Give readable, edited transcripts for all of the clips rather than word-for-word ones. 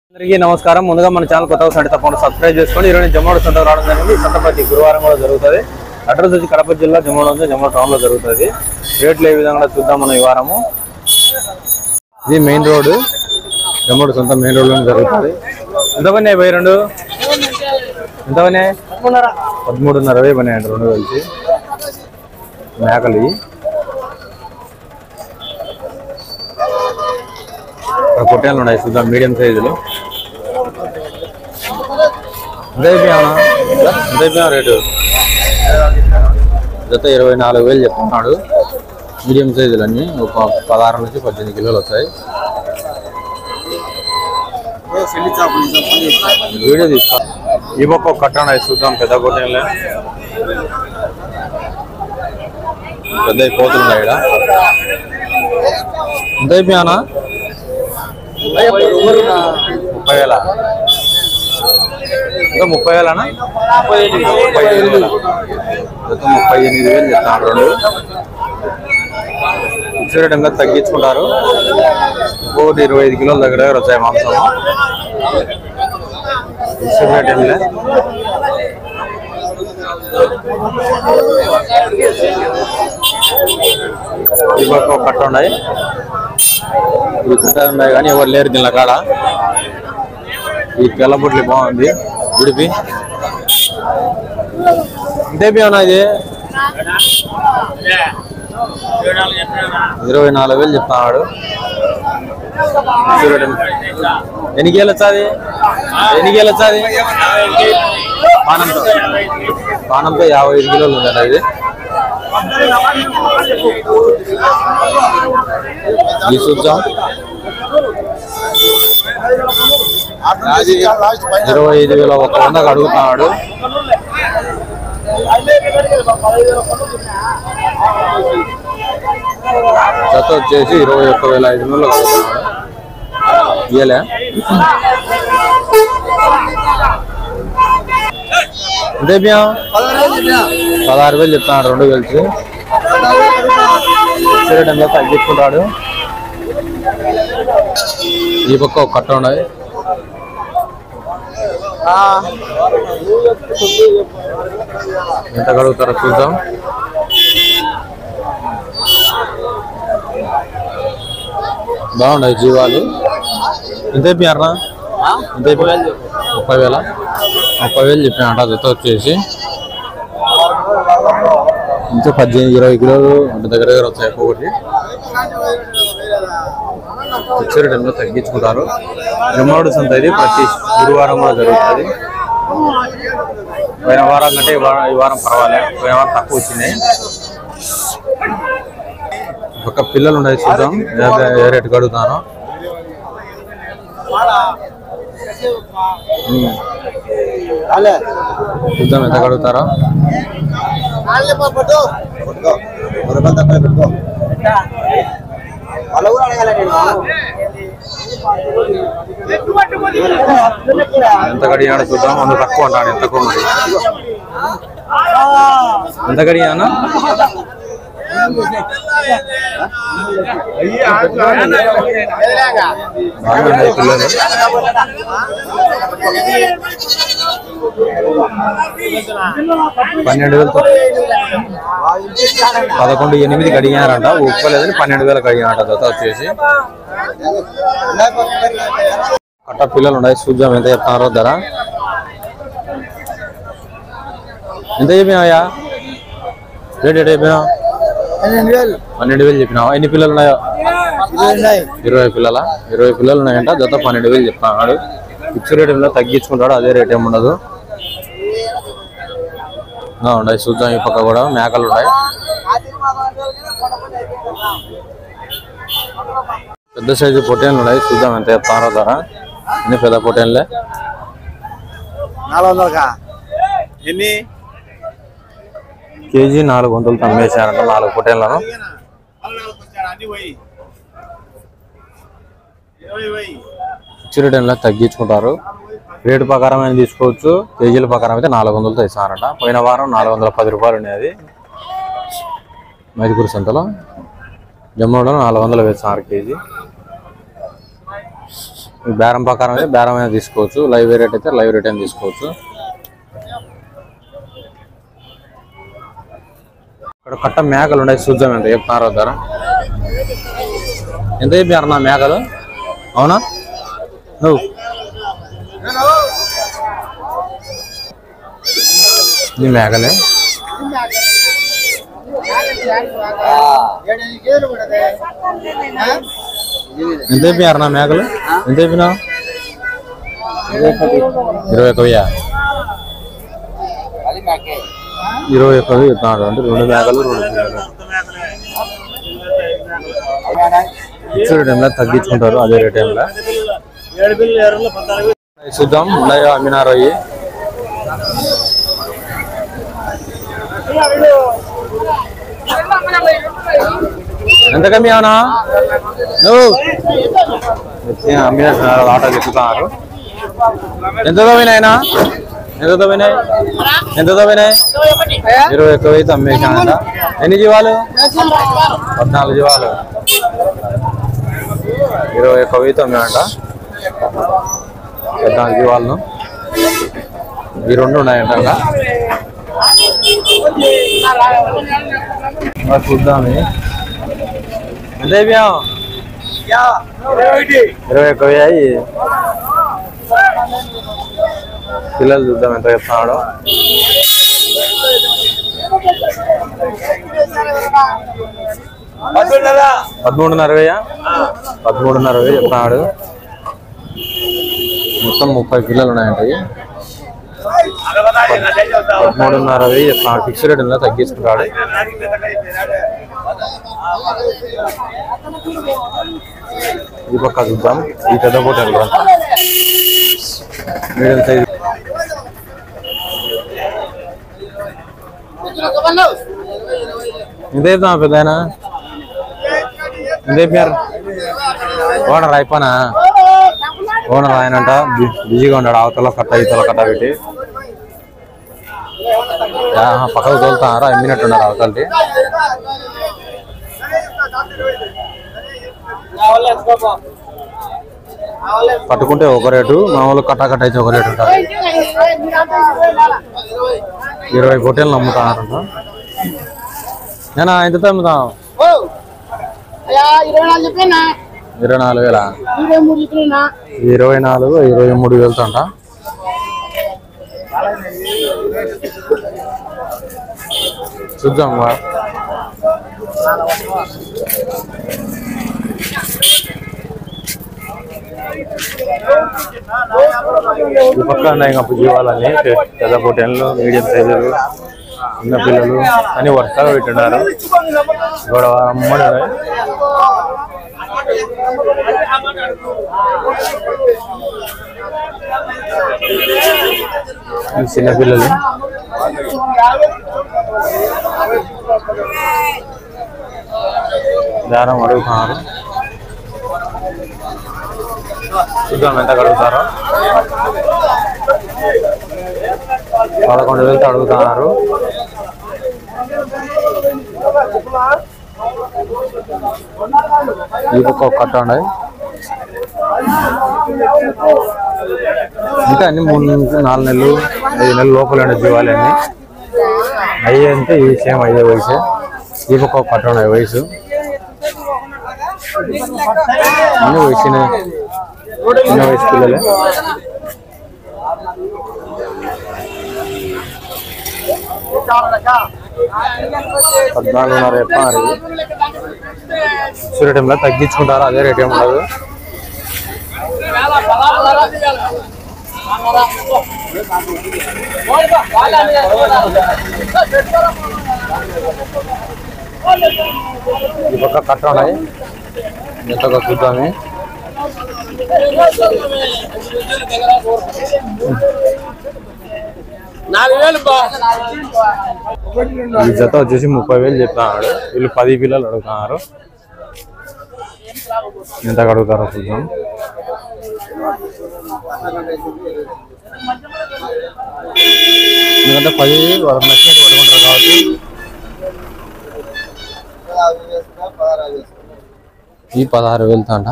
అందరికీ నమస్కారం. ముందుగా మన ఛానల్ కొత్తగా సంటే తప్పకుండా సబ్స్క్రైబ్ చేసుకోండి. ఈరోజు జమ్మోడు సంత రావడం జరిగింది. ఈ సంత ప్రతి గురువారం కూడా జరుగుతుంది. అడ్రస్ వచ్చి కడప జిల్లా జమ్మోడు ఉంది, జమ్మోడు టౌన్ లో జరుగుతుంది. రేట్లు ఏ విధంగా చూద్దాం మనం ఈ వారము. ఇది మెయిన్ రోడ్, జమ్మోడు సంత మెయిన్ రోడ్ లో జరుగుతుంది. ఎంత పని పోయి రెండు ఎంత పని 13.5 పని అండి రెండు కలిసి మేకలు. పొట్టేళ్ళు ఉన్నాయి చూద్దాం మీడియం సైజులు. ఎంత రేటు జత 24,000 చెప్తున్నాడు. మీడియం సైజులు అన్నీ ఒక 16 నుంచి 18 కిలోలు వస్తాయి. వీడియో తీసుకో. ఈ పక్క ఒక కట్ట ఉన్నాయి చూద్దాం. పెద్ద పొట్టేళ్ళే పెద్ద కోతులు ఉన్నాయి ఇక్కడ. ఎంత అయిపోయానా 30,000 ఇంకా 30,000 35,000 చెప్తాను. రెండు ఇచ్చేటంగా తగ్గించుకుంటారు. ఒకటి 25 కిలోల దగ్గర వచ్చాయి మాంసం. ఇచ్చేటంగా ఈ పక్క ఒక కట్ట ఉన్నాయి. ఇవి కట్ట ఉన్నాయి కానీ ఎవరు లేరు దీనిలో కాడ. ఈ తెల్లబొట్లు బాగుంది ఉడిపి. ఇంతేపి అన్నా ఇది 24,000 చెప్తున్నాడు. ఎన్నికేళ్ళు వచ్చాది పానంతో 55 కిలోలు ఉందన్న ఇది. ఈ చూద్దాం 25,100 అడుగుతున్నాడు. జత వచ్చేసి 21,500 అడుగుతున్నాడు. ఇయలే అంటే 16,000 చెప్తున్నాడు రెండు కలిసి. టైంలో తగ్గించుకుంటాడు. ఈ పక్క ఒక కట్ట ఉన్నాయి. ఎంత కడుగుతారో చూద్దాం. బాగున్నాయి జీవాలు. ఎంత అయిపోయారా? ఎంత అయిపోయా 30,000 చెప్పినట. జత వచ్చేసి ఇంకా 18-20 కిలోలు అంటే దగ్గర వచ్చాయి ఒకటి. వచ్చే టైంలో తగ్గించుకుంటారు. జమ్మోడు సంత ఇది ప్రతి గురువారం కూడా జరుగుతుంది. పోయిన వారం కంటే ఈ వారం పర్వాలేదు. పోయిన వారం తక్కువ వచ్చినాయి. ఒక పిల్లలు ఉన్నాయి చూద్దాం ఏ రేటు కడుగుతాను. చూద్దాం ఎంత కడుగుతారో. ఎంత కడిగాడో చూద్దాం. అందుకు తక్కువ అంటాను. ఎంత తక్కువ ఎంత కడిగానా? బాగున్నాయి పిల్లలు. 11,800 కడిగారంట. ఒప్పుకోలేదని 12,000 కడిగారంట. జత వచ్చేసి కట్ట పిల్లలు ఉన్నాయి. చూద్దాం ఎంత చెప్తున్నారో ధర. ఎంత చెప్పినావా రేట్? ఎట్ చెప్పినా 12,000 చెప్పినావా? ఎన్ని పిల్లలు ఉన్నాయో? 20 పిల్లల 20 పిల్లలు ఉన్నాయంట. జత 12,000 చెప్తున్నాడు. ఫిక్స్ రేట్ ఏమో తగ్గించుకుంటాడు. అదే రేట్ ఏముండదు. ఉన్నాయి చూద్దాం. ఈ పక్క కూడా మేకలు ఉన్నాయి. పెద్ద సైజు పొట్టేళ్ళు ఉన్నాయి. చూద్దాం ఎంత చెప్తారో ధర. అన్ని పెద్ద పొట్టేళ్ళే. 400 కేజీ 400 అమ్మేశారంట 4 పొట్టేళ్లను. ఫిక్స్ రేట్ ఏమో తగ్గించుకుంటారు. రేటు ప్రకారం అయినా తీసుకోవచ్చు. కేజీల ప్రకారం అయితే 400తో ఇస్తారంట. పోయిన వారం 410 రూపాయలు ఉండేది మైదుకూరు సంతలో. జమ్మోడలో 400 వేస్తారు కేజీ. బేరం ప్రకారం అయితే బేరం అయినా తీసుకోవచ్చు, లైవ్ రేట్ అయితే లైవ్ రేట్ అయినా తీసుకోవచ్చు. ఇక్కడ కట్ట మేకలు ఉన్నాయి, చూద్దాం ఎంత చెప్తున్నారో ధర. ఎంత చెప్పారు నా మేకలు? అవునా నువ్వు నీ మేకలే ఎంత చెప్పారు నా మేకలు? ఎంత చెప్పినా? 21,000. 21,000 చెప్తున్నారు. అంటే 2 మేకలు 2 పిల్లలు. ఫిక్స్డ్ టైంలో తగ్గించుకుంటారు, అదే రేట్ టైంలో చూద్దాం. ఉన్నాయో అమ్మినారో అయ్యి. ఎంత కమ్మి అవునా నువ్వు అమ్మిన ఆట చెప్తున్నారు. ఎంతతో పోయినాయనా? ఎంతతో పోయినాయి? ఎంతతో పోయినాయి? 21,000 అమ్మేసానంట. ఎన్ని జీవాలు? 14 జీవాలు. 21,000 అమ్మాయంట. 14 జీవాలను. ఈ 2 ఉన్నాయంట. చూద్దాం ఎంత అయిపోయాం? 21,000 పిల్లలు. చూద్దాం ఎంత చెప్తున్నాడు. 13,500 చెప్తున్నాడు. మొత్తం 30 పిల్లలు ఉన్నాయంట. 13,500 చెప్తున్నాడు. ఫిక్స్డ్ రేట్ ఉందా, తగ్గించుకుంటాడు. ఈ పక్క చూద్దాం. ఈ పెద్ద పూట మీడియం సైజ్. ఎంత చెప్తాం పెద్ద ఆయన? ఎంత చెప్పారు? ఓనర్ అయిపోయినా? ఓనర్ ఆయనంట బిజీగా ఉన్నాడు. అవతల కట్ట ఇతల కట్ట పెట్టి పక్కకు తోలుతున్నారా, అమ్మినట్టున్నారు అవతలకి. పట్టుకుంటే ఒక రేటు, మామూలు కట్ట అయితే ఒక రేటు ఉంటుంది. 20 కోటీలు అమ్ముతున్నారంట. నేను ఎంత అమ్ముతాం? 24,000. 23,000 అంట. చూద్దాం. ఈ పక్క ఉన్నాయి ఇంకా జీవాలన్నీ. పెద్ద పొట్టేళ్ళు, మీడియం సైజులు, చిన్న పిల్లలు అని వరుసగా పెట్టున్నారు. గొడవ అమ్మడి చిన్న పిల్లలు. దారం అడుగుతున్నారు. చూద్దాం ఎంత అడుగుతారో. 11,000 అడుగుతున్నారు. ఈ పక్క ఒక కట్ట ఉన్నాయి. ఇంకా అన్ని 3 నుంచి 4 నెలలు 5 నెలలు లోపల ఉండే జీవాలన్నీ అయ్యే. అంటే ఈ సేమ్ అయ్యే వయసు. ఈ పక్క ఒక కట్ట ఉన్నాయి వయసు. అన్ని వయసునే, చిన్న వయసు పిల్లలే. $14,500 చెప్పారు. ఫిక్స్డ్ టైంలో తగ్గించుకుంటారు, అదే రేట్ ఏమి ఉండదు. ఈ పక్క కట్ట ఉన్నాయి. ఎంతగా చూద్దామే. ఈ జత వచ్చేసి 30,000 చెప్తున్నాడు. వీళ్ళు 10 పిల్లలు అడుగుతున్నారు. ఎంత అడుగుతారో చూద్దాం. ఎందుకంటే 10 వాళ్ళకి నచ్చినట్టు పట్టుకుంటారు కాబట్టి. ఈ 16,000 అంట.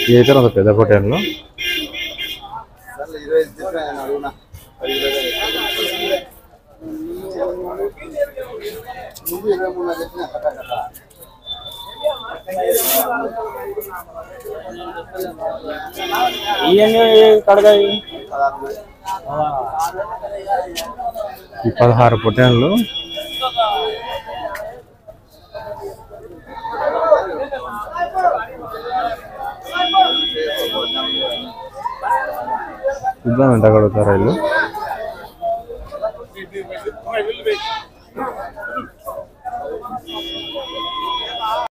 ఈ అయితే ఒక పెద్ద పొట్టేళ్ళు. ఈ 16 పొట్టేళ్ళు. చూద్దాం ఎంత కడుగుతారా వీళ్ళు.